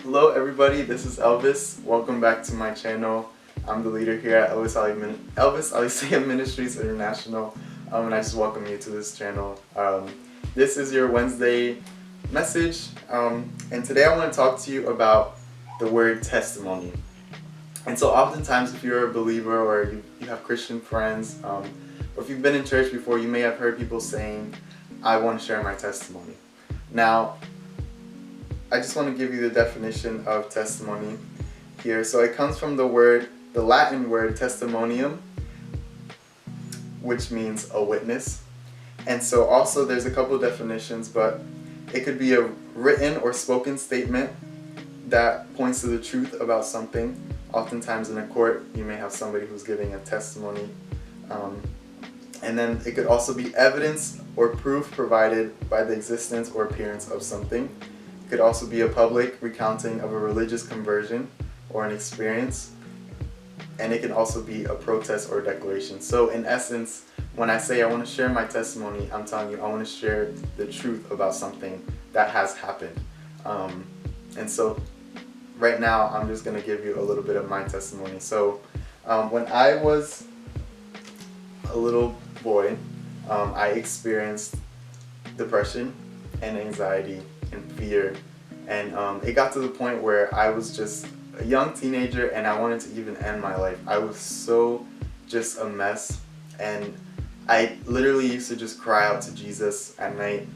Hello everybody, this is Elvis. Welcome back to my channel. I'm the leader here at ELVIS ALICEA Ministries International, and I just welcome you to this channel. This is your Wednesday message, and today I want to talk to you about the word testimony. And so oftentimes if you're a believer or you have Christian friends, or if you've been in church before, you may have heard people saying, I want to share my testimony. Now, I just want to give you the definition of testimony here. So it comes from the Latin word testimonium, which means a witness. And so also there's a couple definitions, but it could be a written or spoken statement that points to the truth about something. Oftentimes in a court, you may have somebody who's giving a testimony. And then it could also be evidence or proof provided by the existence or appearance of something. It could also be a public recounting of a religious conversion or an experience. And it can also be a protest or a declaration. So in essence, when I say I want to share my testimony, I'm telling you I want to share the truth about something that has happened. And so right now I'm just going to give you a little bit of my testimony. So when I was a little boy, I experienced depression and anxiety and fear, and it got to the point where I was just a young teenager and I wanted to even end my life. I was so just a mess, and I literally used to just cry out to Jesus at night.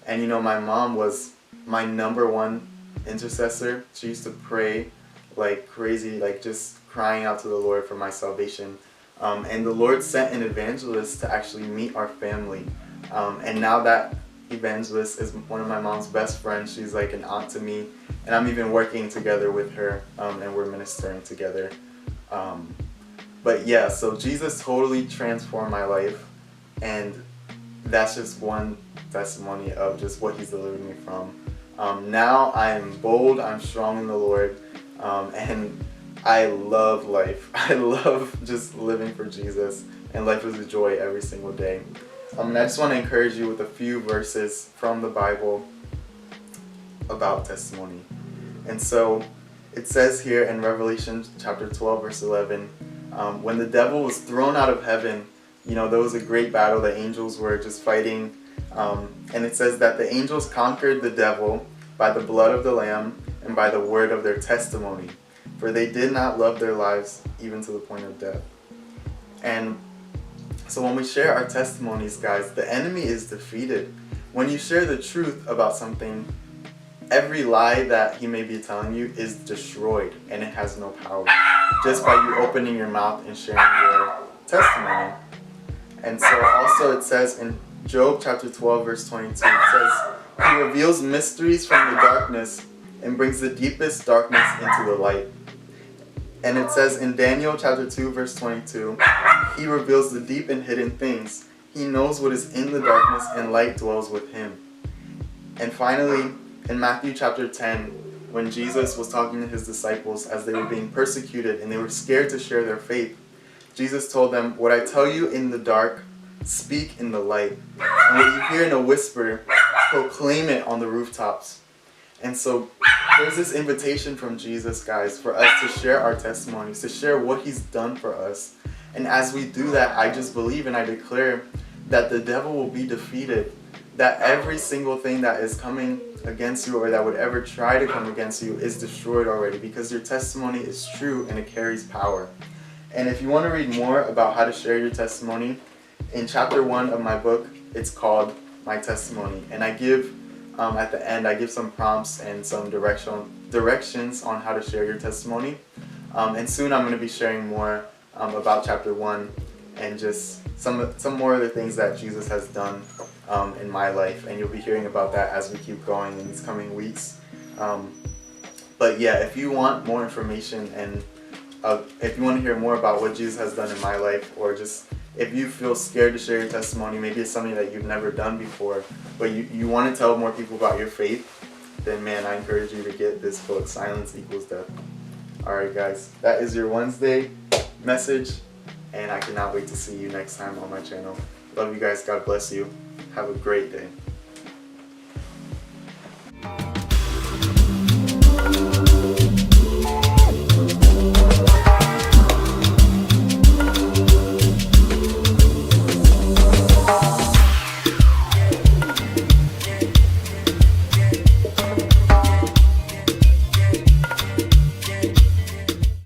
And you know, my mom was my #1 intercessor. She used to pray like crazy, like just crying out to the Lord for my salvation. And the Lord sent an evangelist to actually meet our family. And now that evangelist is one of my mom's best friends. She's like an aunt to me, and I'm even working together with her, and we're ministering together. But yeah, so Jesus totally transformed my life, and that's just one testimony of just what He's delivered me from. Now I am bold, I'm strong in the Lord, and I love life. I love just living for Jesus, and life is a joy every single day. And I just want to encourage you with a few verses from the Bible about testimony. And so it says here in Revelation chapter 12 verse 11, when the devil was thrown out of heaven, you know, there was a great battle. The angels were just fighting, and it says that the angels conquered the devil by the blood of the Lamb and by the word of their testimony, for they did not love their lives even to the point of death. And so when we share our testimonies, guys, the enemy is defeated. When you share the truth about something, every lie that he may be telling you is destroyed, and it has no power, just by you opening your mouth and sharing your testimony. And so also it says in Job chapter 12 verse 22, it says, He reveals mysteries from the darkness and brings the deepest darkness into the light. And it says in Daniel chapter 2 verse 22, He reveals the deep and hidden things. He knows what is in the darkness, and light dwells with Him. And finally, in Matthew chapter 10, when Jesus was talking to His disciples as they were being persecuted and they were scared to share their faith, Jesus told them, what I tell you in the dark, speak in the light. And what you hear in a whisper, proclaim it on the rooftops. And so there's this invitation from Jesus, guys, for us to share our testimonies, to share what He's done for us. And as we do that, I just believe and I declare that the devil will be defeated, that every single thing that is coming against you or that would ever try to come against you is destroyed already, because your testimony is true and it carries power. And if you want to read more about how to share your testimony, in chapter 1 of my book, it's called My Testimony. And I give at the end, I give some prompts and some directions on how to share your testimony. And soon I'm going to be sharing more about chapter 1 and just some more of the things that Jesus has done in my life. And you'll be hearing about that as we keep going in these coming weeks. But yeah, if you want more information and if you want to hear more about what Jesus has done in my life, or just if you feel scared to share your testimony, maybe it's something that you've never done before, but you want to tell more people about your faith, then man, I encourage you to get this book, Silence Equals Death. Alright guys, that is your Wednesday message, and I cannot wait to see you next time on my channel. Love you guys, God bless you, have a great day.